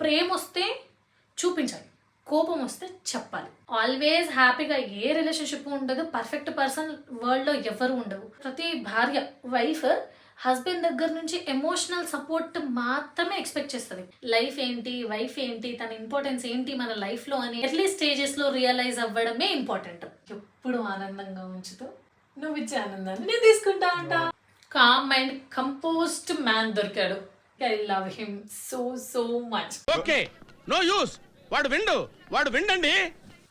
ప్రేమ వస్తే చూపించాలి, కోపం వస్తే చెప్పాలి. ఆల్వేస్ హ్యాపీగా ఏ రిలేషన్షిప్ ఉండదు, పర్ఫెక్ట్ పర్సన్ వరల్డ్లో ఎవరు ఉండవు. ప్రతి భార్య వైఫ్ హస్బెండ్ దగ్గర నుంచి ఎమోషనల్ సపోర్ట్ మాత్రమే ఎక్స్పెక్ట్ చేస్తుంది. లైఫ్ ఏంటి, వైఫ్ ఏంటి, తన ఇంపార్టెన్స్ ఏంటి మన లైఫ్లో అని ఎర్లీ స్టేజెస్లో రియలైజ్ అవ్వడమే ఇంపార్టెంట్. ఎప్పుడు ఆనందంగా ఉంచుతూ నువ్వు ఇచ్చే ఆనందాన్ని నేను తీసుకుంటా ఉంటా. కామ్ అండ్ కంపోజ్డ్ మ్యాన్ దొరికాడు. I love him so much. Okay no use వాడు విండండి.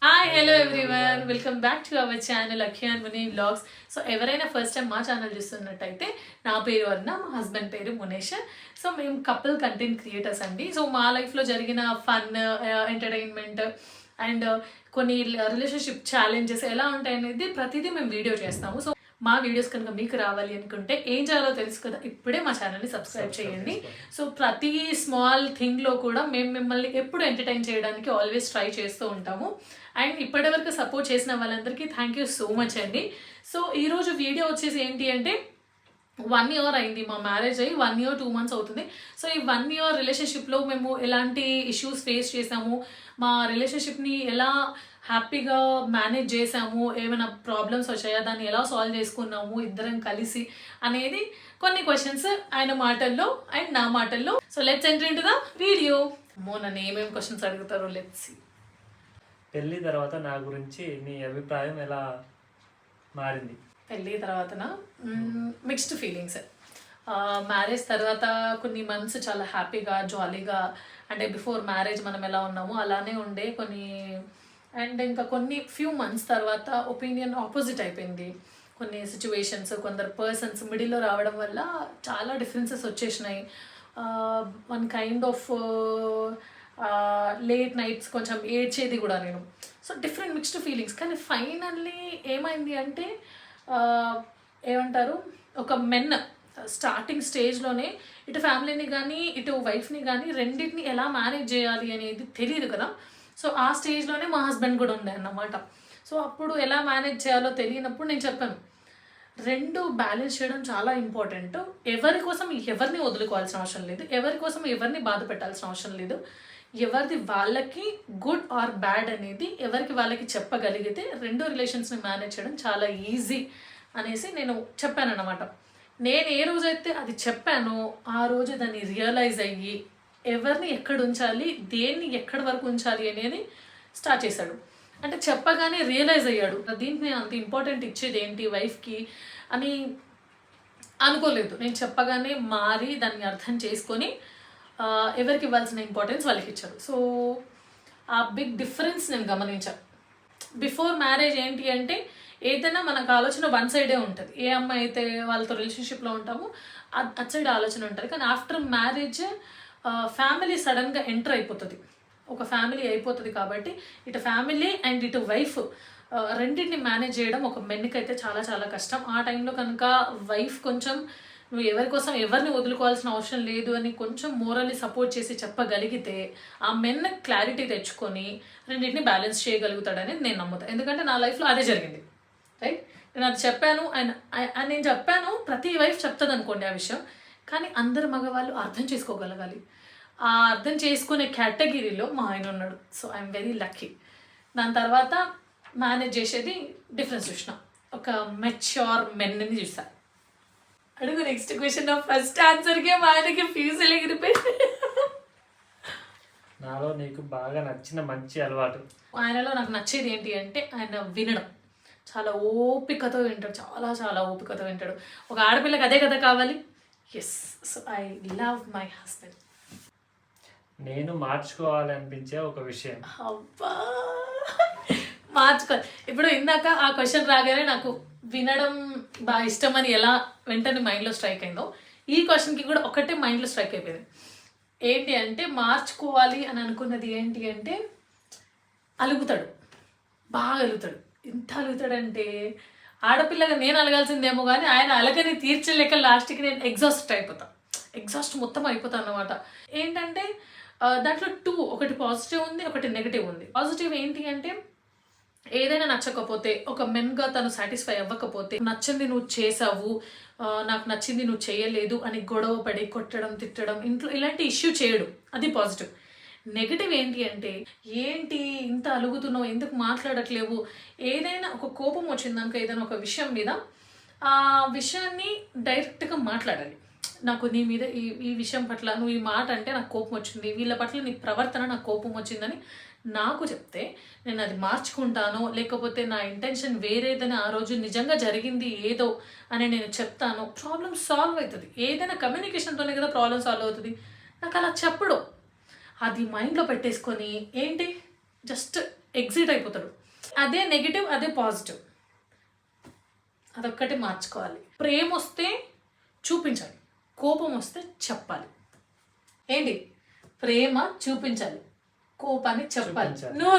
Hi hello everyone, welcome back to our channel Akhi and Muni vlogs. So ఎవరైనా ఫస్ట్ టైం మా ఛానల్ చూస్తున్నట్టయితే నా పేరు అరుణ, మా హస్బెండ్ పేరు మునేష్. సో మేము కపుల్ కంటెంట్ క్రియేటర్స్ అండి. సో మా లైఫ్లో జరిగిన ఫన్, ఎంటర్టైన్మెంట్ అండ్ కొన్ని రిలేషన్షిప్ ఛాలెంజెస్ ఎలా ఉంటాయనేది ప్రతిదీ మేము వీడియో చేస్తాము. సో మా వీడియోస్ కనుక మీకు రావాలి అనుకుంటే ఏం చేయాలో తెలుసు కదా, ఇప్పుడే మా ఛానల్ని సబ్స్క్రైబ్ చేయండి. సో ప్రతి స్మాల్ థింగ్లో కూడా మేము మిమ్మల్ని ఎప్పుడు ఎంటర్టైన్ చేయడానికి ఆల్వేస్ ట్రై చేస్తూ ఉంటాము. అండ్ ఇప్పటివరకు సపోర్ట్ చేసిన వాళ్ళందరికీ థ్యాంక్ యూ సో మచ్ అండి. సో ఈరోజు వీడియో వచ్చేసి ఏంటి అంటే 1 year అయింది మా మ్యారేజ్ అయ్యి, 1 year 2 months అవుతుంది. సో ఈ 1 year రిలేషన్షిప్లో మేము ఎలాంటి ఇష్యూస్ ఫేస్ చేసాము, మా రిలేషన్షిప్ని ఎలా హ్యాపీగా మేనేజ్ చేసాము, ఏమైనా ప్రాబ్లమ్స్ వచ్చాయా, దాన్ని ఎలా సాల్వ్ చేసుకున్నాము ఇద్దరం కలిసి అనేది కొన్ని క్వశ్చన్స్ ఆయన మాటల్లో అండ్ నా మాటల్లో. So let's enter into the video. నన్ను ఏమేమి క్వశ్చన్స్ అడుగుతారో లెట్స్ సీ. పెళ్లి తర్వాత నా గురించి నీ అభిప్రాయం ఎలా మారింది? పెళ్ళి తర్వాతన మిక్స్డ్ ఫీలింగ్స్. మ్యారేజ్ తర్వాత కొన్ని మంత్స్ చాలా హ్యాపీగా జాలీగా, అంటే బిఫోర్ మ్యారేజ్ మనం ఎలా ఉన్నామో అలానే ఉండే కొన్ని. అండ్ ఇంకా కొన్ని ఫ్యూ మంత్స్ తర్వాత ఒపీనియన్ ఆపోజిట్ అయిపోయింది. కొన్ని సిచ్యువేషన్స్, కొందరు పర్సన్స్ మిడిల్లో రావడం వల్ల చాలా డిఫరెన్సెస్ వచ్చేసినాయి. One kind of late nights, కొంచెం ఏడ్చేది కూడా నేను. So different mixed feelings. కానీ ఫైనల్లీ ఏమైంది అంటే ఏమంటారు, ఒక మెన్ స్టార్టింగ్ స్టేజ్లోనే ఇటు ఫ్యామిలీని కానీ ఇటు వైఫ్ని కానీ రెండింటిని ఎలా మేనేజ్ చేయాలి అనేది తెలియదు కదా. సో ఆ స్టేజ్లోనే మా హస్బెండ్ కూడా ఉండే అన్నమాట. సో అప్పుడు ఎలా మేనేజ్ చేయాలో తెలియనప్పుడు నేను చెప్పాను, రెండు బ్యాలెన్స్ చేయడం చాలా ఇంపార్టెంట్. ఎవరి కోసం ఎవరిని వదులుకోవాల్సిన అవసరం లేదు, ఎవరి కోసం ఎవరిని బాధ పెట్టాల్సిన అవసరం లేదు. ఎవరిది వాళ్ళకి గుడ్ ఆర్ బ్యాడ్ అనేది ఎవరికి వాళ్ళకి చెప్పగలిగితే రెండు రిలేషన్స్ని మేనేజ్ చేయడం చాలా ఈజీ అనేసి నేను చెప్పాను అన్నమాట. నేను ఏ రోజైతే అది చెప్పానో ఆ రోజు దాన్ని రియలైజ్ అయ్యి ఎవరిని ఎక్కడ ఉంచాలి, దేన్ని ఎక్కడి వరకు ఉంచాలి అనేది స్టార్ట్ చేశాడు. అంటే చెప్పగానే రియలైజ్ అయ్యాడు, దీనికి నేను అంత ఇంపార్టెంట్ ఇచ్చేది ఏంటి వైఫ్కి అని అనుకోలేదు. నేను చెప్పగానే మారి దాన్ని అర్థం చేసుకొని ఎవరికి ఇవ్వాల్సిన ఇంపార్టెన్స్ వాళ్ళకి ఇచ్చారు. సో ఆ బిగ్ డిఫరెన్స్ నేను గమనించాను. బిఫోర్ మ్యారేజ్ ఏంటి అంటే ఏదైనా మనకు ఆలోచన వన్ సైడే ఉంటుంది. ఏ అమ్మాయి అయితే వాళ్ళతో రిలేషన్షిప్లో ఉంటామో అటు సైడ్ ఆలోచన ఉంటుంది. కానీ ఆఫ్టర్ మ్యారేజ్ ఫ్యామిలీ సడన్గా ఎంటర్ అయిపోతుంది, ఒక ఫ్యామిలీ అయిపోతుంది. కాబట్టి ఇటు ఫ్యామిలీ అండ్ ఇటు వైఫ్ రెండింటిని మేనేజ్ చేయడం ఒక మెన్కి అయితే చాలా చాలా కష్టం. ఆ టైంలో కనుక వైఫ్ కొంచెం నువ్వు ఎవరి కోసం ఎవరిని వదులుకోవాల్సిన అవసరం లేదు అని కొంచెం మోరల్లీ సపోర్ట్ చేసి చెప్పగలిగితే ఆ మెన్ క్లారిటీ తెచ్చుకొని రెండింటిని బ్యాలెన్స్ చేయగలుగుతాడని నేను నమ్ముతాను. ఎందుకంటే నా లైఫ్లో అదే జరిగింది. రైట్, నేను అది చెప్పాను అండ్ నేను చెప్పాను, ప్రతి వైఫ్ చెప్తుంది అనుకోండి ఆ విషయం. కానీ అందరు మగవాళ్ళు అర్థం చేసుకోగలగాలి. ఆ అర్థం చేసుకునే కేటగిరీలో మా ఆయన ఉన్నాడు. So I'm very lucky. దాని తర్వాత మేనేజ్ చేసేది డిఫరెన్స్ చూసిన, ఒక మెచ్యూర్ మెన్ని చూసా. అడుగు నెక్స్ట్ క్వశ్చన్. ఫస్ట్ ఆన్సర్కే మా ఆయనకి ఫ్యూజులు ఎగిరిపోయింది. నాలో నీకు బాగా నచ్చిన మంచి అలవాటు? ఆయనలో నాకు నచ్చేది ఏంటి అంటే ఆయన వినడం. చాలా ఓపికతో వింటాడు, చాలా చాలా ఓపికతో వింటాడు. ఒక ఆడపిల్లకి అదే కదా కావాలి. Yes, so I love my husband. నేను మార్చుకోవాలి అనిపించే ఒక విషయం? అబ్బా, మార్చుకోవాలి. ఇప్పుడు ఇందాక ఆ క్వశ్చన్ రాగానే నాకు వినడం బాగా ఇష్టం అని ఎలా వెంటనే మైండ్లో స్ట్రైక్ అయిందో, ఈ క్వశ్చన్కి కూడా ఒకటే మైండ్లో స్ట్రైక్ అయిపోయింది. ఏంటి అంటే మార్చుకోవాలి అని అనుకున్నది ఏంటి అంటే అలుగుతాడు, బాగా అలుగుతాడు. ఎంత అలుగుతాడంటే ఆడపిల్లగా నేను అలగాల్సిందేమో కానీ ఆయన అలగని తీర్చలేక లాస్ట్కి నేను ఎగ్జాస్ట్ మొత్తం అయిపోతాను అన్నమాట. ఏంటంటే దాంట్లో 2, ఒకటి పాజిటివ్ ఉంది, ఒకటి నెగిటివ్ ఉంది. పాజిటివ్ ఏంటి అంటే ఏదైనా నచ్చకపోతే, ఒక మెన్గా తను సాటిస్ఫై అవ్వకపోతే, నచ్చింది నువ్వు చేసావు, నాకు నచ్చింది నువ్వు చేయలేదు అని గొడవ పడి కొట్టడం, తిట్టడం, ఇంట్లో ఇలాంటి ఇష్యూ చేయడు, అది పాజిటివ్. నెగటివ్ ఏంటి అంటే, ఏంటి ఇంత అలుగుతున్నావు, ఎందుకు మాట్లాడట్లేవు, ఏదైనా ఒక కోపం వచ్చిందనుకో ఏదైనా ఒక విషయం మీద, ఆ విషయాన్ని డైరెక్ట్గా మాట్లాడాలి. నాకు నీ మీద ఈ విషయం పట్ల నువ్వు ఈ మాట అంటే నాకు కోపం వచ్చింది, వీళ్ళ పట్ల నీ ప్రవర్తన నాకు కోపం వచ్చిందని నాకు చెప్తే నేను అది మార్చుకుంటాను, లేకపోతే నా ఇంటెన్షన్ వేరేదని ఆ రోజు నిజంగా జరిగింది ఏదో అని నేను చెప్తాను, ప్రాబ్లం సాల్వ్ అవుతుంది. ఏదైనా కమ్యూనికేషన్తోనే కదా ప్రాబ్లం సాల్వ్ అవుతుంది. నాకు అలా చెప్పడు, అది మైండ్లో పెట్టేసుకొని ఏంటి జస్ట్ ఎగ్జిట్ అయిపోతాడు. అదే నెగిటివ్, అదే పాజిటివ్, అదొక్కటి మార్చుకోవాలి. ప్రేమ వస్తే చూపించాలి, కోపం వస్తే చెప్పాలి. ఏంటి ప్రేమ చూపించాలి, కోపాన్ని చెప్పాలి. నువ్వు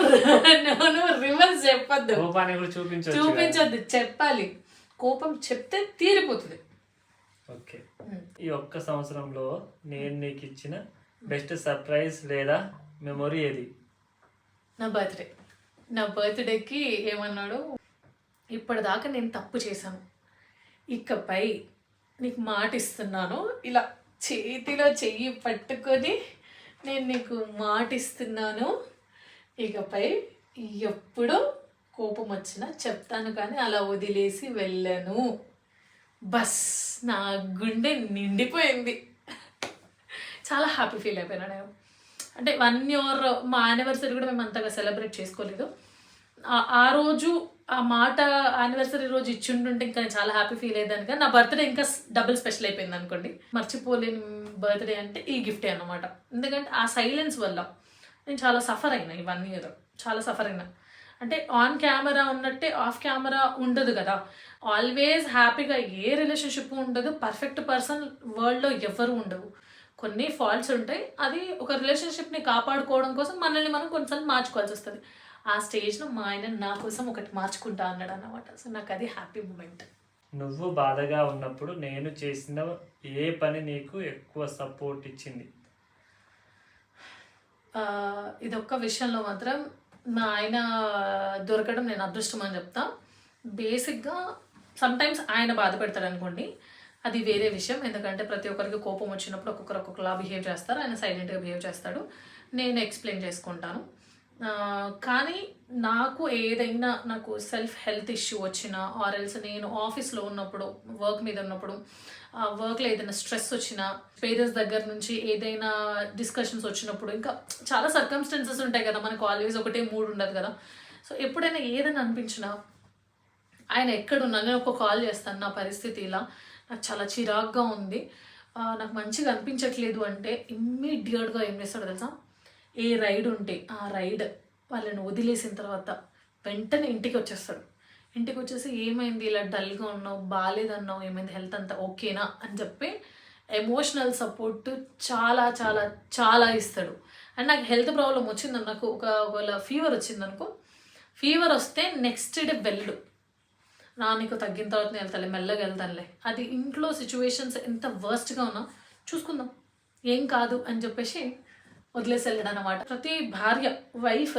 రివర్స్ చెప్పొద్దు, కోపాన్ని కూడా చూపించొద్దు, చెప్పాలి. కోపం చెప్తే తీరిపోతుంది. ఓకే, ఈ ఒక్క సంవత్సరంలో నేను నీకు ఇచ్చిన బెస్ట్ సర్ప్రైజ్ లేదా మెమొరీ ఏది? నా బర్త్డేకి ఏమన్నాడు, ఇప్పటిదాకా నేను తప్పు చేశాను, ఇకపై నీకు మాట ఇస్తున్నాను, ఇలా చేతిలో చెయ్యి పట్టుకొని నేను నీకు మాట ఇస్తున్నాను, ఇకపై ఎప్పుడు కోపం వచ్చినా చెప్తాను కానీ అలా వదిలేసి వెళ్ళను. బస్ నా గుండె నిండిపోయింది, చాలా హ్యాపీ ఫీల్ అయిపోయినా నేను. అంటే 1 year మా యానివర్సరీ కూడా మేము అంతగా సెలబ్రేట్ చేసుకోలేదు. ఆ రోజు ఆ మాట యానివర్సరీ రోజు ఇచ్చింటుంటే ఇంకా నేను చాలా హ్యాపీ ఫీల్ అయ్యేదాన్ని. కానీ నా బర్త్డే ఇంకా డబుల్ స్పెషల్ అయిపోయింది అనుకోండి. మర్చిపోలేని బర్త్డే అంటే ఈ గిఫ్టే అన్నమాట. ఎందుకంటే ఆ సైలెన్స్ వల్ల నేను చాలా సఫర్ అయినా ఈ 1 year, చాలా సఫర్ అయినా. అంటే ఆన్ కెమెరా ఉన్నట్టే ఆఫ్ కెమెరా ఉండదు కదా. ఆల్వేస్ హ్యాపీగా ఏ రిలేషన్షిప్ ఉండదు, పర్ఫెక్ట్ పర్సన్ వరల్డ్లో ఎవరు ఉండవు, కొన్ని ఫాల్ట్స్ ఉంటాయి. అది ఒక రిలేషన్షిప్ని కాపాడుకోవడం కోసం మనల్ని మనం కొన్నిసార్లు మార్చుకోవాల్సి వస్తుంది. ఆ స్టేజ్లో మా ఆయన నా కోసం ఒకటి మార్చుకుంటా అన్నాడు అన్నమాట. సో నాకు అది హ్యాపీ మూమెంట్. నువ్వు బాధగా ఉన్నప్పుడు నేను చేసిన ఏ పని నీకు ఎక్కువ సపోర్ట్ ఇచ్చింది? ఇదొక్క విషయంలో మాత్రం మా ఆయన దొరకడం నేను అదృష్టం అని చెప్తా. బేసిక్గా సమ్టైమ్స్ ఆయన బాధ పెడతాడు అనుకోండి, అది వేరే విషయం. ఎందుకంటే ప్రతి ఒక్కరికి కోపం వచ్చినప్పుడు ఒక్కొక్కలా బిహేవ్ చేస్తారు. ఆయన సైలెంట్గా బిహేవ్ చేస్తాడు, నేను ఎక్స్ప్లెయిన్ చేసుకుంటాను. కానీ నాకు ఏదైనా నాకు సెల్ఫ్ హెల్త్ ఇష్యూ వచ్చినా, ఆర్ ఎల్స్ నేను ఆఫీస్లో ఉన్నప్పుడు వర్క్ మీద ఉన్నప్పుడు, వర్క్లో ఏదైనా స్ట్రెస్ వచ్చినా, పేరెంట్స్ దగ్గర నుంచి ఏదైనా డిస్కషన్స్ వచ్చినప్పుడు, ఇంకా చాలా సర్కమ్స్టెన్సెస్ ఉంటాయి కదా, మనకు ఆల్వేస్ ఒకటే మూడ్ ఉండదు కదా. సో ఎప్పుడైనా ఏదైనా అనిపించినా ఆయన ఎక్కడున్నా నేను ఒక కాల్ చేస్తాను, నా పరిస్థితి ఇలా, నాకు చాలా చిరాగ్గా ఉంది, నాకు మంచిగా అనిపించట్లేదు అంటే ఇమ్మీడియట్గా ఏం చేస్తాడో తెలుసా, ఏ రైడ్ ఉంటే ఆ రైడ్ వాళ్ళని వదిలేసిన తర్వాత వెంటనే ఇంటికి వచ్చేస్తాడు. ఇంటికి వచ్చేసి ఏమైంది, ఇలా డల్గా ఉన్నావు, బాగాలేదన్నావు, ఏమైంది, హెల్త్ అంతా ఓకేనా అని చెప్పి ఎమోషనల్ సపోర్ట్ చాలా చాలా చాలా ఇస్తాడు. అండ్ నాకు హెల్త్ ప్రాబ్లం వచ్చిందని, నాకు ఒకవేళ ఫీవర్ వచ్చిందనుకో, ఫీవర్ వస్తే నెక్స్ట్ డే వెళ్ళు, నీకు తగ్గిన తర్వాత నేను వెళ్తాలే, మెల్లగా వెళ్తానులే, అది ఇంట్లో సిచ్యువేషన్స్ ఎంత వర్స్ట్గా ఉన్నా చూసుకుందాం, ఏం కాదు అని చెప్పేసి వదిలేసి వెళ్ళడం అన్నమాట. ప్రతి భార్య వైఫ్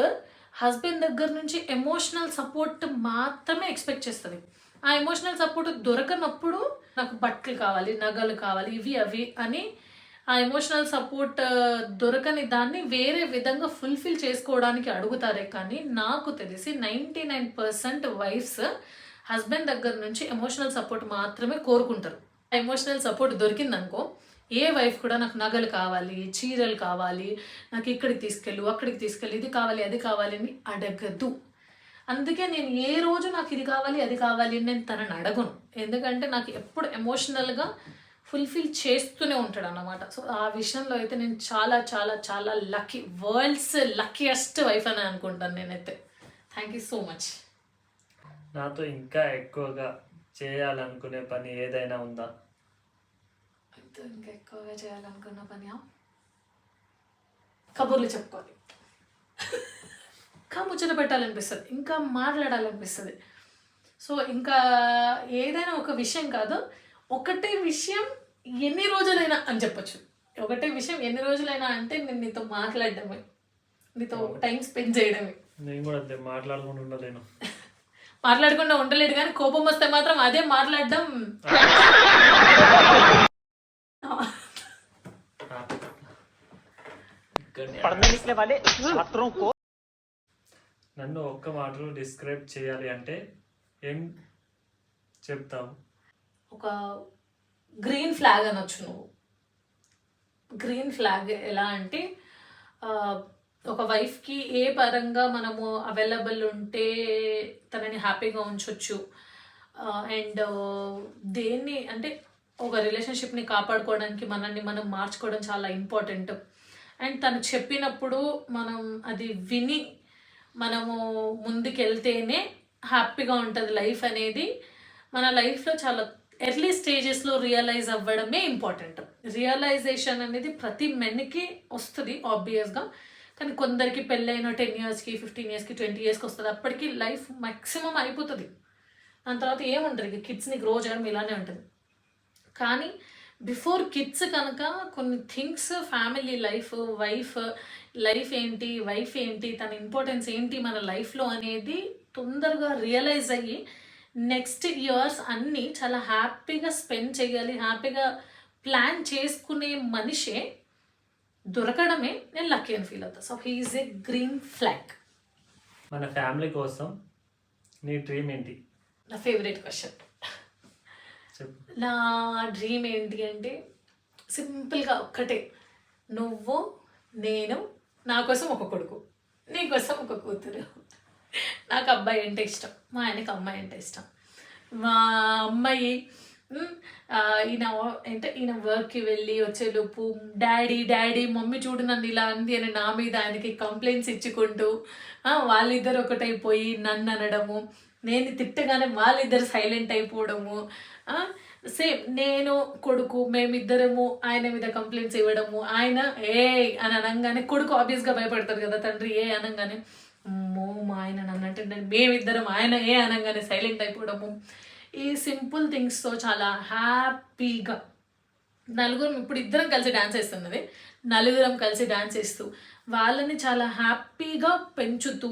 హస్బెండ్ దగ్గర నుంచి ఎమోషనల్ సపోర్ట్ మాత్రమే ఎక్స్పెక్ట్ చేస్తుంది. ఆ ఎమోషనల్ సపోర్ట్ దొరకనప్పుడు నాకు బట్టలు కావాలి, నగలు కావాలి, ఇవి అవి అని ఆ ఎమోషనల్ సపోర్ట్ దొరకని దాన్ని వేరే విధంగా ఫుల్ఫిల్ చేసుకోవడానికి అడుగుతారే. కానీ నాకు తెలిసి 99% వైఫ్స్ హస్బెండ్ దగ్గర నుంచి ఎమోషనల్ సపోర్ట్ మాత్రమే కోరుకుంటారు. ఎమోషనల్ సపోర్ట్ దొరికిందనుకో, ఏ వైఫ్ కూడా నాకు నగలు కావాలి, చీరలు కావాలి, నాకు ఇక్కడికి తీసుకెళ్ళు, అక్కడికి తీసుకెళ్ళి, ఇది కావాలి అది కావాలి అని అడగదు. అందుకే నేను ఏ రోజు నాకు ఇది కావాలి అది కావాలి అని నేను తనని అడగను. ఎందుకంటే నాకు ఎప్పుడు ఎమోషనల్గా ఫుల్ఫిల్ చేస్తూనే ఉంటాడు అన్నమాట. సో ఆ విషయంలో అయితే నేను చాలా చాలా చాలా లక్కీ, వరల్డ్స్ లక్కీయెస్ట్ వైఫ్ అని అనుకుంటాను నేనైతే. Thank you so much. నాతో ఇంకా ఎక్కువగా చేయాలనుకునే పని ఏదైనా ఉందా? ఇంకా ఎక్కువగా చేయాలనుకున్న పని కబుర్లు చెప్పుకోవాలి, ఇంకా ముచ్చట పెట్టాలనిపిస్తుంది, ఇంకా మాట్లాడాలనిపిస్తుంది. సో ఇంకా ఏదైనా ఒక విషయం కాదు, ఒకటే విషయం ఎన్ని రోజులైనా అని చెప్పచ్చు. ఒకటే విషయం ఎన్ని రోజులైనా అంటే నేను నీతో మాట్లాడడమే, నీతో టైం స్పెండ్ చేయడమే. నేను కూడా అంతే, మాట్లాడకుండా ఉండలేను. మాట్లాడకుండా ఉండలేడు, కానీ కోపం వస్తే మాత్రం అదే మాట్లాడడం. నన్ను ఒక్క మాటలో డిస్క్రైబ్ చేయాలి అంటే ఏం చెప్తావు? ఒక గ్రీన్ ఫ్లాగ్ అనొచ్చు నువ్వు. గ్రీన్ ఫ్లాగ్ ఎలా అంటే ఒక వైఫ్కి ఏ పరంగా మనము అవైలబుల్ ఉంటే తనని హ్యాపీగా ఉంచవచ్చు, అండ్ దేన్ని అంటే ఒక రిలేషన్షిప్ని కాపాడుకోవడానికి మనల్ని మనం మార్చుకోవడం చాలా ఇంపార్టెంట్. అండ్ తను చెప్పినప్పుడు మనం అది విని మనము ముందుకెళ్తేనే హ్యాపీగా ఉంటుంది లైఫ్ అనేది. మన లైఫ్లో చాలా ఎర్లీ స్టేజెస్లో రియలైజ్ అవ్వడమే ఇంపార్టెంట్. రియలైజేషన్ అనేది ప్రతి మెన్కి వస్తుంది ఆబ్వియస్గా, కానీ కొందరికి పెళ్ళైన 10 yearsకి 15 yearsకి 20 yearsకి వస్తుంది. అప్పటికి లైఫ్ మ్యాక్సిమం అయిపోతుంది. దాని తర్వాత ఏముంటుంది, ఇక కిడ్స్ని గ్రో చేయడం ఇలానే ఉంటుంది. కానీ బిఫోర్ కిడ్స్ కనుక కొన్ని థింగ్స్, ఫ్యామిలీ లైఫ్, లైఫ్ ఏంటి, వైఫ్ ఏంటి, తన ఇంపార్టెన్స్ ఏంటి మన లైఫ్లో అనేది తొందరగా రియలైజ్ అయ్యి నెక్స్ట్ ఇయర్స్ అన్నీ చాలా హ్యాపీగా స్పెండ్ చేయాలి, హ్యాపీగా ప్లాన్ చేసుకునే మనిషే దొరకడమే నేను లక్కీ అని ఫీల్ అవుతాను. సో హీఈస్ ఏ గ్రీన్ ఫ్లాగ్. మన ఫ్యామిలీ కోసం నీ డ్రీమ్ ఏంటి? నా ఫేవరెట్ క్వశ్చన్. చెప్పు. నా డ్రీమ్ ఏంటి అంటే సింపుల్గా ఒక్కటే, నువ్వు నేను, నా కోసం ఒక కొడుకు, నీ కోసం ఒక కూతురు. నాకు అబ్బాయి అంటే ఇష్టం, మా ఆయనకి అమ్మాయి అంటే ఇష్టం. మా అమ్మాయి ఈయన వర్క్కి వెళ్ళి వచ్చేలోపు డాడీ మమ్మీ చూడు నన్ను ఇలా అంది అని నా మీద ఆయనకి కంప్లైంట్స్ ఇచ్చుకుంటూ వాళ్ళిద్దరు ఒకటైపోయి నన్ను అనడము, నేను తిట్టగానే వాళ్ళిద్దరు సైలెంట్ అయిపోవడము, సేమ్ నేను కొడుకు మేమిద్దరము ఆయన మీద కంప్లైంట్స్ ఇవ్వడము, ఆయన ఏ అని అనగానే కొడుకు ఆబ్వియస్గా భయపడతారు కదా, తండ్రి ఏ అనగానే అమ్మో మా ఆయన నన్ను అంటే మేమిద్దరం ఆయన ఏ అనగానే సైలెంట్ అయిపోవడము. ఈ సింపుల్ థింగ్స్తో చాలా హ్యాపీగా నలుగురం, ఇప్పుడు ఇద్దరం కలిసి డ్యాన్స్ వేస్తున్నది, నలుగురం కలిసి డ్యాన్స్ వేస్తూ వాళ్ళని చాలా హ్యాపీగా పెంచుతూ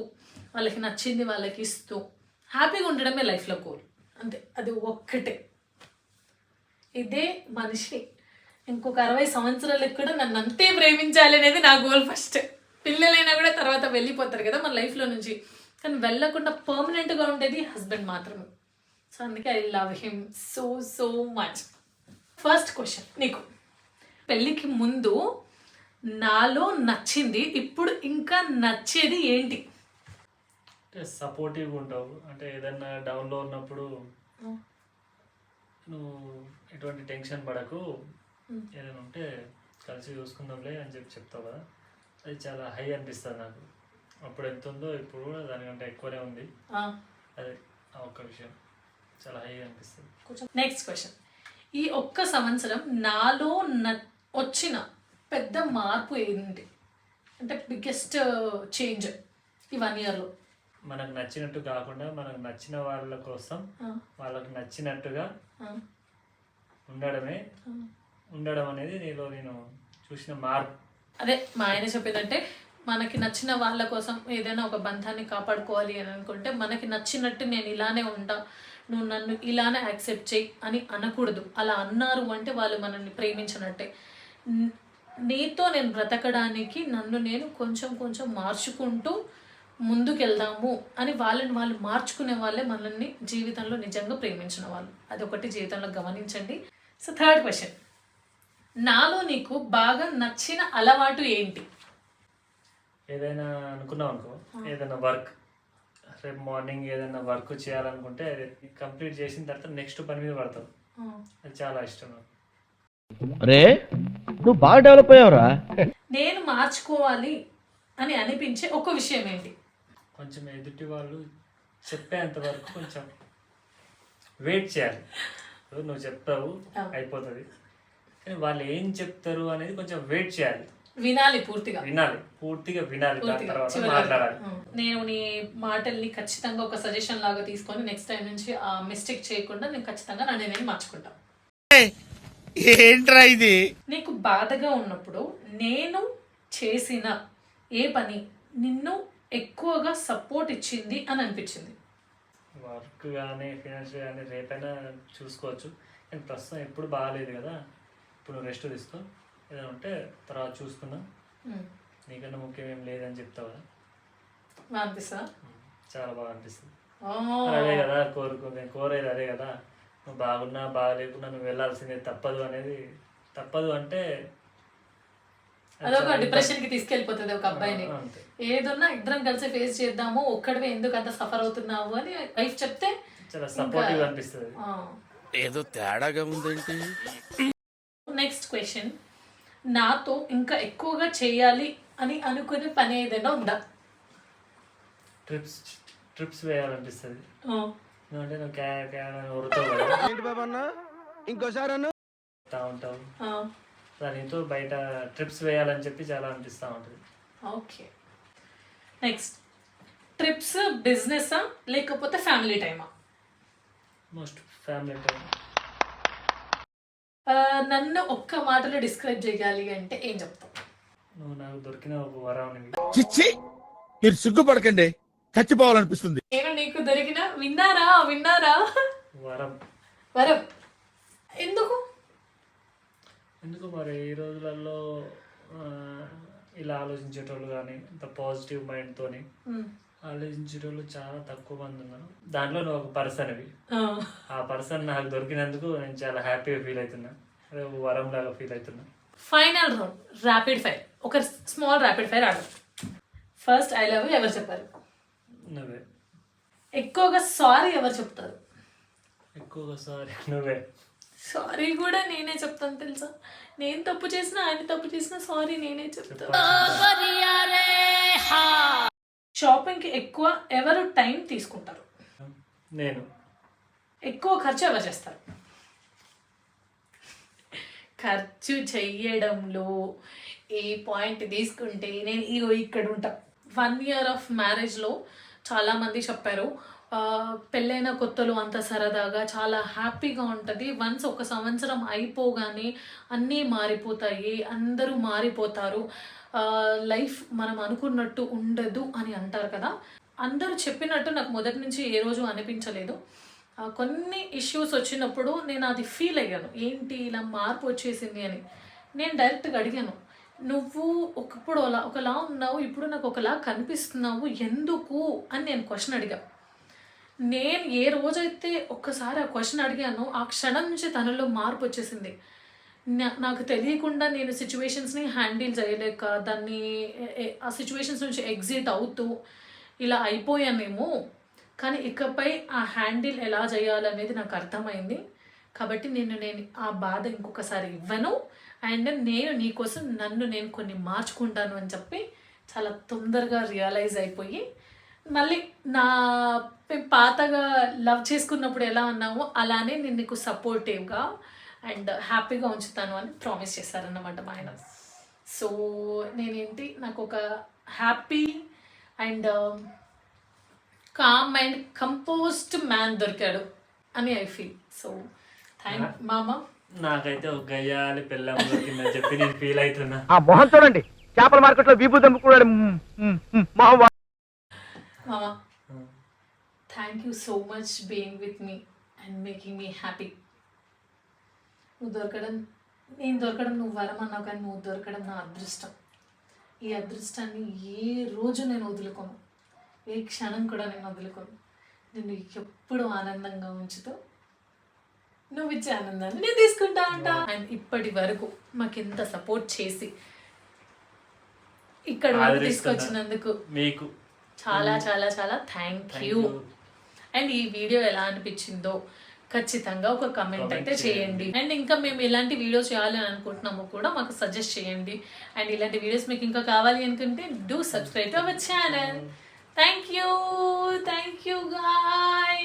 వాళ్ళకి నచ్చింది వాళ్ళకి ఇస్తూ హ్యాపీగా ఉండడమే లైఫ్లో గోల్. అంతే, అది ఒక్కటే. ఇదే మనిషి ఇంకొక 60 సంవత్సరాలకు కూడా నన్ను అంతే ప్రేమించాలి అనేది నా గోల్ ఫస్ట్. పిల్లలైనా కూడా తర్వాత వెళ్ళిపోతారు కదా మన లైఫ్లో నుంచి, కానీ వెళ్ళకుండా పర్మనెంట్గా ఉండేది హస్బెండ్ మాత్రమే. సో అందుకే I love him so much. First question నీకు, పెళ్ళికి ముందు నాలో నచ్చింది ఇప్పుడు ఇంకా నచ్చేది ఏంటి? అంటే సపోర్టివ్గా ఉంటావు, అంటే ఏదన్నా డౌన్లో ఉన్నప్పుడు నువ్వు ఎటువంటి టెన్షన్ పడకు, ఏదైనా ఉంటే కలిసి చూసుకుందాంలే అని చెప్తావు కదా, అది చాలా హై అనిపిస్తుంది నాకు. అప్పుడు ఎంత ఉందో ఇప్పుడు కూడా దానికంటే ఎక్కువనే ఉంది. అదే ఆ ఒక్క విషయం చాలా హై అనిపిస్తుంది. నెక్స్ట్ క్వశ్చన్, ఈ ఒక్క సంవత్సరం నాలో వచ్చిన పెద్ద మార్పు ఏంటి, అంటే బిగ్గెస్ట్ చేంజ్ ఈ 1 yearలో? మనకు నచ్చినట్టు కాకుండా మనకు నచ్చిన వాళ్ళ కోసం వాళ్ళకి నచ్చినట్టుగా ఉండడం అనేది నేను చూసిన మార్పు. అదే మా ఆయన చెప్పేదంటే, మనకి నచ్చిన వాళ్ళ కోసం ఏదైనా ఒక బంధాన్ని కాపాడుకోవాలి అని అనుకుంటే మనకి నచ్చినట్టు నేను ఇలానే ఉంటా, నువ్వు నన్ను ఇలానే యాక్సెప్ట్ చేయి అని అనకూడదు. అలా అన్నారు అంటే వాళ్ళు మనల్ని ప్రేమించినట్టే. నీతో నేను బ్రతకడానికి నన్ను నేను కొంచెం మార్చుకుంటూ ముందుకెళ్దాము అని వాళ్ళని వాళ్ళు మార్చుకునే వాళ్ళే మనల్ని జీవితంలో నిజంగా ప్రేమించిన వాళ్ళు. అదొకటి జీవితంలో గమనించండి. సో థర్డ్ క్వశ్చన్, నాలో నీకు బాగా నచ్చిన అలవాటు ఏంటి? ఏదైనా అనుకున్నావు అనుకో, ఏదైనా వర్క్, రేపు మార్నింగ్ ఏదైనా వర్క్ చేయాలనుకుంటే కంప్లీట్ చేసిన తర్వాత నెక్స్ట్ పని మీద పడతావు. అది చాలా ఇష్టం నాకు. రే నువ్వు బాగా డెవలప్ అయ్యావురా. నేను మార్చుకోవాలి అని అనిపించే ఒక విషయం ఏంటి? కొంచెం ఎదుటి వాళ్ళు చెప్పేంత వరకు కొంచెం వెయిట్ చేయాలి. నువ్వు చెప్తావు అయిపోతుంది, కానీ వాళ్ళు ఏం చెప్తారు అనేది కొంచెం వెయిట్ చేయాలి, వినాలి, పూర్తిగా వినాలి, దాని తర్వాత మాట్లాడాలి. నేను నీ మాటల్ని ఖచ్చితంగా ఒక సజెషన్ లాగా తీసుకొని నెక్స్ట్ టైం నుంచి ఆ మిస్టేక్ చేయకుండా నేను ఖచ్చితంగా నేను మార్చుకుంటాను. ఏంట్రా ఇది? నీకు బాధగా ఉన్నప్పుడు నేను చేసిన ఏ పని నిన్ను ఎక్కువగా సపోర్ట్ ఇచ్చింది అని అనిపించింది? వర్క్ కానీ ఫైనాన్షియల్ కానీ రేపైనా చూసుకోవచ్చు, కానీ ప్రస్తుతం ఎప్పుడు బాగాలేదు కదా, ఇప్పుడు నువ్వు రెస్ట్ తీసుకో, ఏదైనా ఉంటే తర్వాత చూసుకుందాం. నీకన్నా ముఖ్యం ఏం లేదని చెప్తావు కదా, బాగా అనిపిస్తా. చాలా బాగా అనిపిస్తుంది. అదే కదా నేను కోరేది అదే కదా. నువ్వు బాగున్నా బాగాలేకున్నా నువ్వు వెళ్ళాల్సిందే, తప్పదు అంటే అదొక డిప్రెషన్ కి తీసుకెళ్ళిపోతుంది ఒక అబ్బాయిని. అంతే. ఏదన్నా ఇద్దరం కలిసి ఫేస్ చేద్దాము, ఒక్కడివే ఎందుకు అంత సఫర్ అవుతున్నావు అని వైఫ్ చెప్తే చాలా సపోర్టివ్ అనిపిస్తుంది. ఏదో తేడాగా ఉందేంటి. నెక్స్ట్ క్వశ్చన్, నాతో ఇంకా ఎక్కువగా చేయాలి అని అనుకునే పని ఏదైనా ఉందా? ట్రిప్స్ వేయాలనిపిస్తుంది. అంటే నువ్వు ఉరుతావు కదా, ఏంటి బాబా అన్న ఇంకోసారి అన్న ఉంటావు దానితో బయట ట్రిప్స్ వేయాలని చెప్పి చాలా అనిపిస్తూ ఉంటుంది. ఓకే, నెక్స్ట్, ట్రిప్స్ బిజినెస్సా లేకపోతే ఫ్యామిలీ టైమా? Most family time. నన్ను ఒక్క మాటలో డిస్క్రైబ్ చేయాలి అంటే ఏం చెప్తావు? నువ్వు నాకు దొరికిన ఒక వరం. చిచ్చి మీరు సిగ్గుపడకండి, చచ్చిపోవాలనిపిస్తుంది. నేను నీకు దొరికిన విన్నారా వరం. ఎందుకు మరి ఈ రోజులలో ఇలా ఆలోచించేటోళ్ళు కానీ ఇంత పాజిటివ్ మైండ్తోని ఆలోచించేటోళ్ళు చాలా తక్కువ మంది ఉన్నారు. దాంట్లో నువ్వు ఒక పర్సన్ అవి. ఆ పర్సన్ నాకు దొరికినందుకు నేను చాలా హ్యాపీగా ఫీల్ అవుతున్నా, అదే వరం లాగా ఫీల్ అవుతున్నా. ఫైనల్ రౌండ్ ర్యాపిడ్ ఫైర్, ఒక స్మాల్ ర్యాపిడ్ ఫైర్ ఆడు. ఫస్ట్ ఐ లవ్ యూ ఎవరు చెప్పారు? నువ్వే. ఎక్కువగా సారీ ఎవరు చెప్తారు? ఎక్కువగా సారీ నువ్వే. సారీ కూడా నేనే చెప్తాను తెలుసా. నేను తప్పు చేసినా ఆయన తప్పు చేసినా సారీ నేనే చెప్తాను. షాపింగ్కి ఎక్కువ ఎవరు టైం తీసుకుంటారు? నేను. ఎక్కువ ఖర్చు ఎవరు చేస్తారు? ఖర్చు చెయ్యడంలో ఏ పాయింట్ తీసుకుంటే నేను ఇక్కడ ఉంటా. 1 year ఆఫ్ మ్యారేజ్లో చాలామంది చెప్పారు పెళ్ళైన కొత్తలో అంత సరదాగా చాలా హ్యాపీగా ఉంటుంది, వన్స్ ఒక సంవత్సరం అయిపోగానే అన్నీ మారిపోతాయి, అందరూ మారిపోతారు, లైఫ్ మనం అనుకున్నట్టు ఉండదు అని అంటారు కదా. అందరూ చెప్పినట్టు నాకు మొదటి నుంచి ఏ రోజు అనిపించలేదు. కొన్ని ఇష్యూస్ వచ్చినప్పుడు నేను అది ఫీల్ అయ్యాను, ఏంటి ఇలా మార్పు వచ్చేసింది అని. నేను డైరెక్ట్గా అడిగాను, నువ్వు ఒకప్పుడు ఒకలా ఉన్నావు, ఇప్పుడు నాకు ఒకలా కనిపిస్తున్నావు, ఎందుకు అని నేను క్వశ్చన్ అడిగా. నేను ఏ రోజైతే ఒక్కసారి ఆ క్వశ్చన్ అడిగానో ఆ క్షణం నుంచి తనలో మార్పు వచ్చేసింది. నాకు తెలియకుండా నేను సిచ్యువేషన్స్ని హ్యాండిల్ చేయలేక దాన్ని ఆ సిచ్యువేషన్స్ నుంచి ఎగ్జిట్ అవుతూ ఇలా అయిపోయానేమో, కానీ ఇకపై ఆ హ్యాండిల్ ఎలా చేయాలనేది నాకు అర్థమైంది. కాబట్టి నేను ఆ బాధ ఇంకొకసారి ఇవ్వను, అండ్ నేను నీకోసం నేను కొన్ని మార్చుకుంటాను అని చెప్పి చాలా తొందరగా రియలైజ్ అయిపోయి మళ్ళీ పాతగా లవ్ చేసుకున్నప్పుడు ఎలా ఉన్నామో అలానే నేను నీకు సపోర్టివ్గా అండ్ హ్యాపీగా ఉంచుతాను అని ప్రామిస్ చేశారన్నమాట మా ఆయన. సో నేనేంటి, నాకు ఒక happy and calm and composed man దొరికాడు అని ఐ ఫీల్. సో థ్యాంక్ మామ. నాకైతే ఒక గయ్యాలి పిల్లం దొరికిందని చెప్పి నేను ఫీల్ అవుతున్నా. ఆ మొహం చూడండి, చేపల మార్కెట్లో విభూ దమ్ముకున్నాడు మామ. Thank you so much being with me and making me happy. నేను దొరకడం నువ్వు వరం అన్నావు, కానీ నువ్వు దొరకడం నా అదృష్టం. ఈ అదృష్టాన్ని ఏ రోజు నేను వదులుకోను, ఏ క్షణం కూడా నేను వదులుకోను. నేను ఎప్పుడు ఆనందంగా ఉంచుతూ నువ్వు ఇచ్చే ఆనందాన్ని నేను తీసుకుంటా ఉంటా. అండ్ ఇప్పటి వరకు మాకు ఎంత సపోర్ట్ చేసి ఇక్కడ వరకు తీసుకొచ్చినందుకు మీకు చాలా చాలా చాలా థ్యాంక్ యూ. అండ్ ఈ వీడియో ఎలా అనిపించిందో ఖచ్చితంగా ఒక కమెంట్ అయితే చేయండి. అండ్ ఇంకా మేము ఎలాంటి వీడియోస్ చేయాలి అని అనుకుంటున్నామో కూడా మాకు సజెస్ట్ చేయండి. అండ్ ఇలాంటి వీడియోస్ మీకు ఇంకా కావాలి అనుకుంటే do subscribe to our channel. Thank you guy.